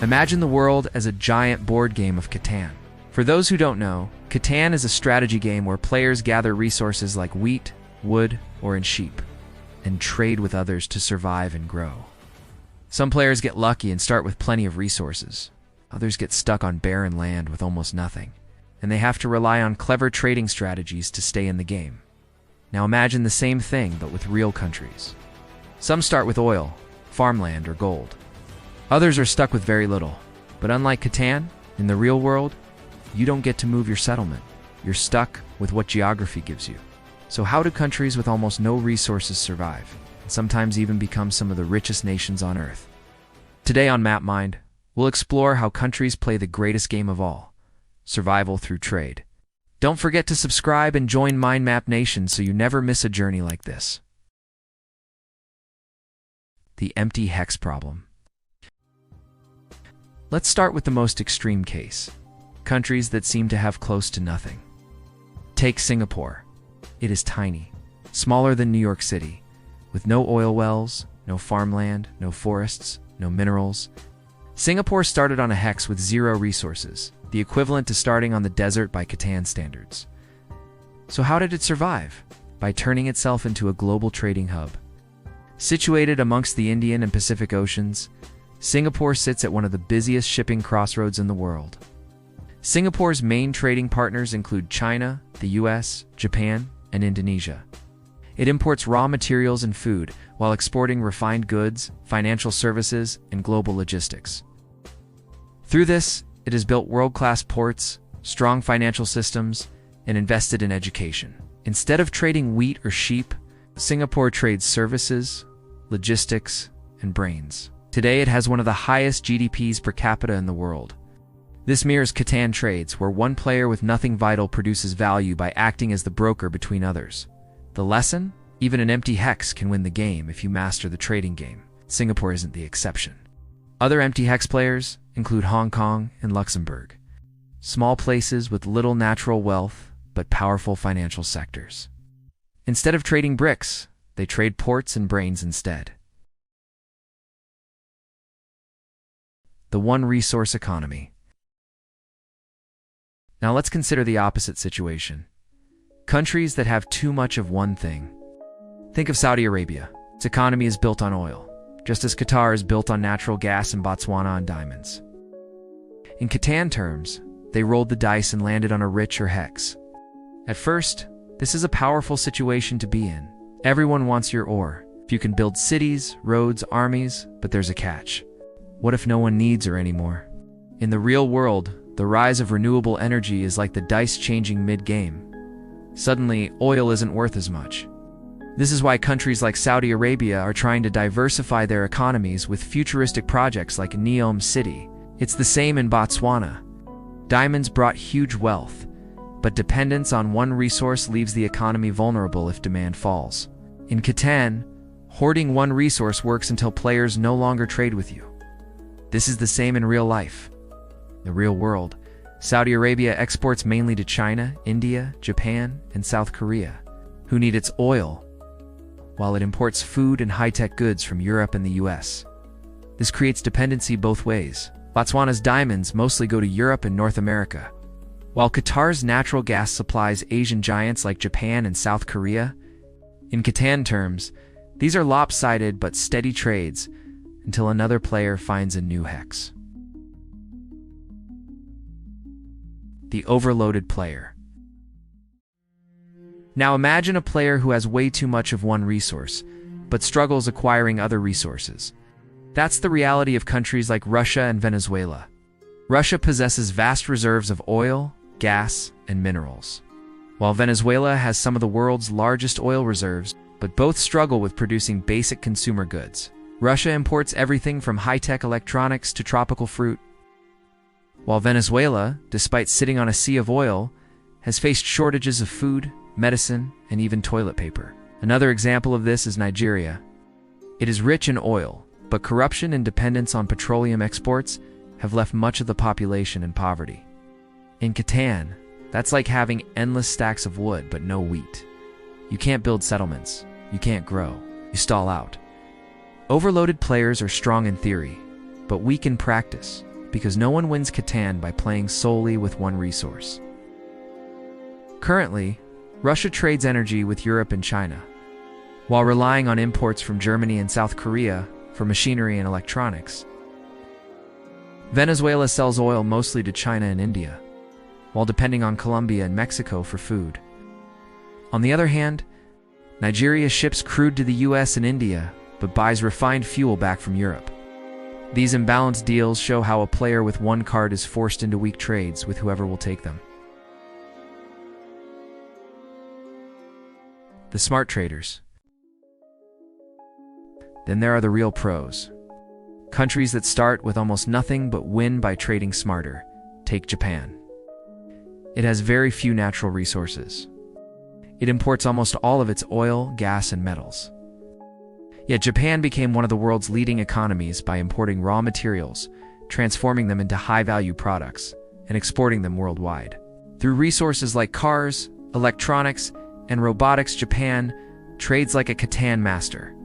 Imagine the world as a giant board game of Catan. For those who don't know, Catan is a strategy game where players gather resources like wheat, wood, or in sheep, and trade with others to survive and grow. Some players get lucky and start with plenty of resources. Others get stuck on barren land with almost nothing, and they have to rely on clever trading strategies to stay in the game. Now imagine the same thing, but with real countries. Some start with oil, farmland, or gold. Others are stuck with very little. But unlike Catan, in the real world, you don't get to move your settlement. You're stuck with what geography gives you. So how do countries with almost no resources survive, and sometimes even become some of the richest nations on Earth? Today on MapMind, we'll explore how countries play the greatest game of all, survival through trade. Don't forget to subscribe and join Mind Map Nation so you never miss a journey like this. The empty hex problem. Let's start with the most extreme case, countries that seem to have close to nothing. Take Singapore. It is tiny, smaller than New York City, with no oil wells, no farmland, no forests, no minerals. Singapore started on a hex with zero resources, the equivalent to starting on the desert by Catan standards. So how did it survive? By turning itself into a global trading hub. Situated amongst the Indian and Pacific Oceans, Singapore sits at one of the busiest shipping crossroads in the world. Singapore's main trading partners include China, the US, Japan, and Indonesia. It imports raw materials and food while exporting refined goods, financial services, and global logistics. Through this, it has built world-class ports, strong financial systems, and invested in education. Instead of trading wheat or sheep, Singapore trades services, logistics, and brains. Today, it has one of the highest GDPs per capita in the world. This mirrors Catan trades, where one player with nothing vital produces value by acting as the broker between others. The lesson? Even an empty hex can win the game if you master the trading game. Singapore isn't the exception. Other empty hex players include Hong Kong and Luxembourg. Small places with little natural wealth, but powerful financial sectors. Instead of trading bricks, they trade ports and brains instead. The one-resource economy. Now let's consider the opposite situation. Countries that have too much of one thing. Think of Saudi Arabia. Its economy is built on oil, just as Qatar is built on natural gas and Botswana on diamonds. In Catan terms, they rolled the dice and landed on a richer hex. At first, this is a powerful situation to be in. Everyone wants your ore. You can build cities, roads, armies, but there's a catch. What if no one needs her anymore? In the real world, the rise of renewable energy is like the dice changing mid-game. Suddenly, oil isn't worth as much. This is why countries like Saudi Arabia are trying to diversify their economies with futuristic projects like Neom City. It's the same in Botswana. Diamonds brought huge wealth, but dependence on one resource leaves the economy vulnerable if demand falls. In Catan, hoarding one resource works until players no longer trade with you. This is the same in real life. The real world, Saudi Arabia exports mainly to China, India, Japan, and South Korea, who need its oil, while it imports food and high-tech goods from Europe and the US. This creates dependency both ways. Botswana's diamonds mostly go to Europe and North America, while Qatar's natural gas supplies Asian giants like Japan and South Korea. In Catan terms, these are lopsided but steady trades until another player finds a new hex. The overloaded player. Now imagine a player who has way too much of one resource, but struggles acquiring other resources. That's the reality of countries like Russia and Venezuela. Russia possesses vast reserves of oil, gas, and minerals, while Venezuela has some of the world's largest oil reserves, but both struggle with producing basic consumer goods. Russia imports everything from high-tech electronics to tropical fruit, while Venezuela, despite sitting on a sea of oil, has faced shortages of food, medicine, and even toilet paper. Another example of this is Nigeria. It is rich in oil, but corruption and dependence on petroleum exports have left much of the population in poverty. In Catan, that's like having endless stacks of wood but no wheat. You can't build settlements, you can't grow, you stall out. Overloaded players are strong in theory, but weak in practice. because no one wins Catan by playing solely with one resource. Currently, Russia trades energy with Europe and China, while relying on imports from Germany and South Korea for machinery and electronics. Venezuela sells oil mostly to China and India, while depending on Colombia and Mexico for food. On the other hand, Nigeria ships crude to the US and India, but buys refined fuel back from Europe. These imbalanced deals show how a player with one card is forced into weak trades with whoever will take them. The smart traders. Then there are the real pros. Countries that start with almost nothing but win by trading smarter. Take Japan. It has very few natural resources. It imports almost all of its oil, gas, and metals. Yet Japan became one of the world's leading economies by importing raw materials, transforming them into high-value products, and exporting them worldwide. Through resources like cars, electronics, and robotics, Japan trades like a Catan master.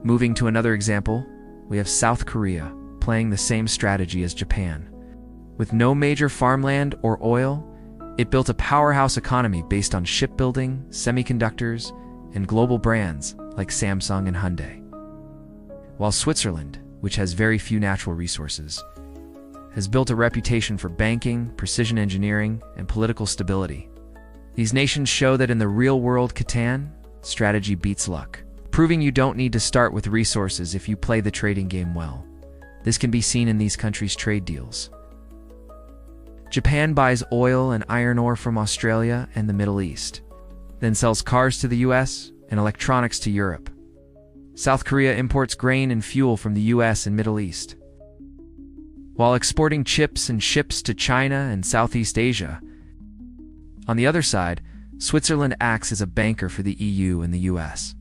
Moving to another example, we have South Korea playing the same strategy as Japan. With no major farmland or oil, it built a powerhouse economy based on shipbuilding, semiconductors, and global brands like Samsung and Hyundai. While Switzerland, which has very few natural resources, has built a reputation for banking, precision engineering, and political stability. These nations show that in the real world, Catan, strategy beats luck, proving you don't need to start with resources if you play the trading game well. This can be seen in these countries' trade deals. Japan buys oil and iron ore from Australia and the Middle East, then sells cars to the US and electronics to Europe. South Korea imports grain and fuel from the US and Middle East, while exporting chips and ships to China and Southeast Asia. On the other side, Switzerland acts as a banker for the EU and the US,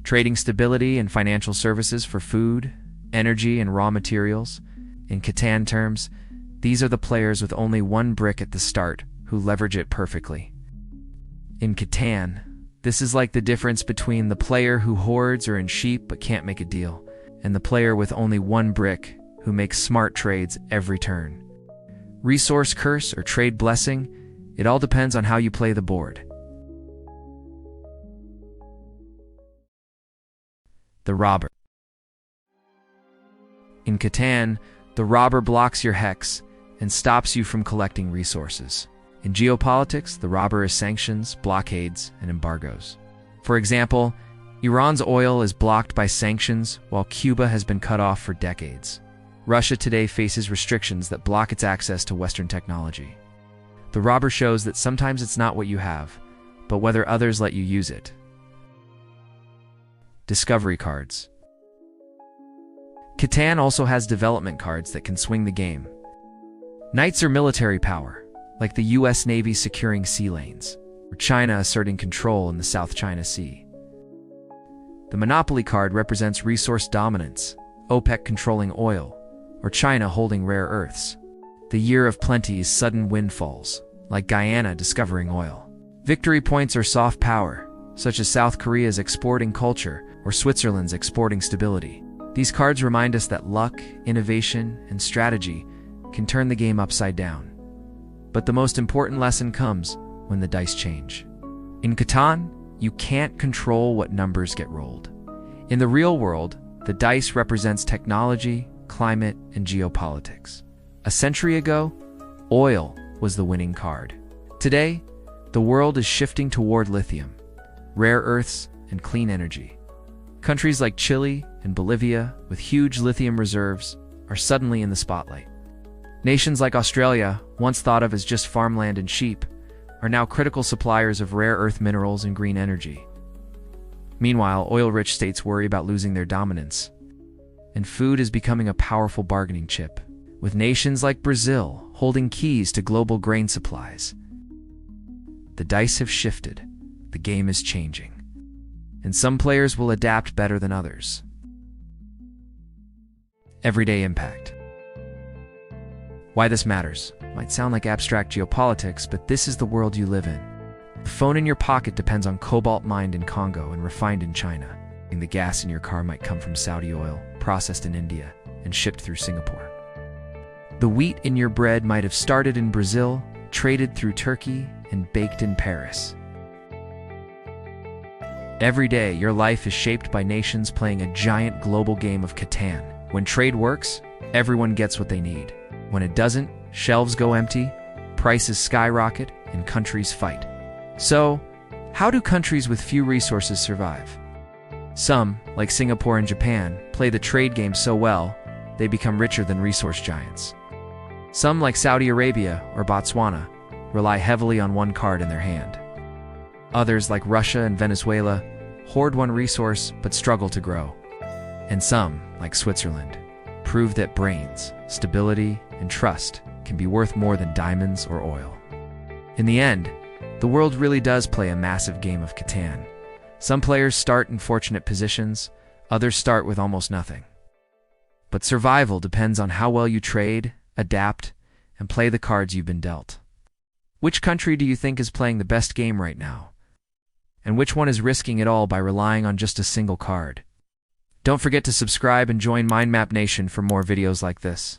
trading stability and financial services for food, energy, and raw materials. In Catan terms, these are the players with only one brick at the start who leverage it perfectly. In Catan, this is like the difference between the player who hoards or in sheep but can't make a deal, and the player with only one brick who makes smart trades every turn. Resource curse or trade blessing, it all depends on how you play the board. The robber. In Catan, the robber blocks your hex and stops you from collecting resources. In geopolitics, the robber is sanctions, blockades, and embargoes. For example, Iran's oil is blocked by sanctions while Cuba has been cut off for decades. Russia today faces restrictions that block its access to Western technology. The robber shows that sometimes it's not what you have, but whether others let you use it. Discovery cards. Catan also has development cards that can swing the game. Knights are military power, like the US Navy securing sea lanes, or China asserting control in the South China Sea. The Monopoly card represents resource dominance, OPEC controlling oil, or China holding rare earths. The year of plenty is sudden windfalls, like Guyana discovering oil. Victory points are soft power, such as South Korea's exporting culture or Switzerland's exporting stability. These cards remind us that luck, innovation, and strategy can turn the game upside down. But the most important lesson comes when the dice change. In Catan, you can't control what numbers get rolled. In the real world, the dice represents technology, climate, and geopolitics. A century ago, oil was the winning card. Today, the world is shifting toward lithium, rare earths, and clean energy. Countries like Chile and Bolivia, with huge lithium reserves, are suddenly in the spotlight. Nations like Australia, once thought of as just farmland and sheep, are now critical suppliers of rare earth minerals and green energy. Meanwhile, oil-rich states worry about losing their dominance, and food is becoming a powerful bargaining chip, with nations like Brazil holding keys to global grain supplies. The dice have shifted, the game is changing, and some players will adapt better than others. Everyday impact. Why this matters might sound like abstract geopolitics, but this is the world you live in. The phone in your pocket depends on cobalt mined in Congo and refined in China. And the gas in your car might come from Saudi oil, processed in India, and shipped through Singapore. The wheat in your bread might have started in Brazil, traded through Turkey, and baked in Paris. Every day, your life is shaped by nations playing a giant global game of Catan. When trade works, everyone gets what they need. When it doesn't, shelves go empty, prices skyrocket, and countries fight. So, how do countries with few resources survive? Some, like Singapore and Japan, play the trade game so well, they become richer than resource giants. Some, like Saudi Arabia or Botswana, rely heavily on one card in their hand. Others, like Russia and Venezuela, hoard one resource but struggle to grow. And some, like Switzerland, prove that brains, stability, and trust can be worth more than diamonds or oil. In the end, the world really does play a massive game of Catan. Some players start in fortunate positions, others start with almost nothing. But survival depends on how well you trade, adapt, and play the cards you've been dealt. Which country do you think is playing the best game right now? And which one is risking it all by relying on just a single card? Don't forget to subscribe and join Mindmap Nation for more videos like this.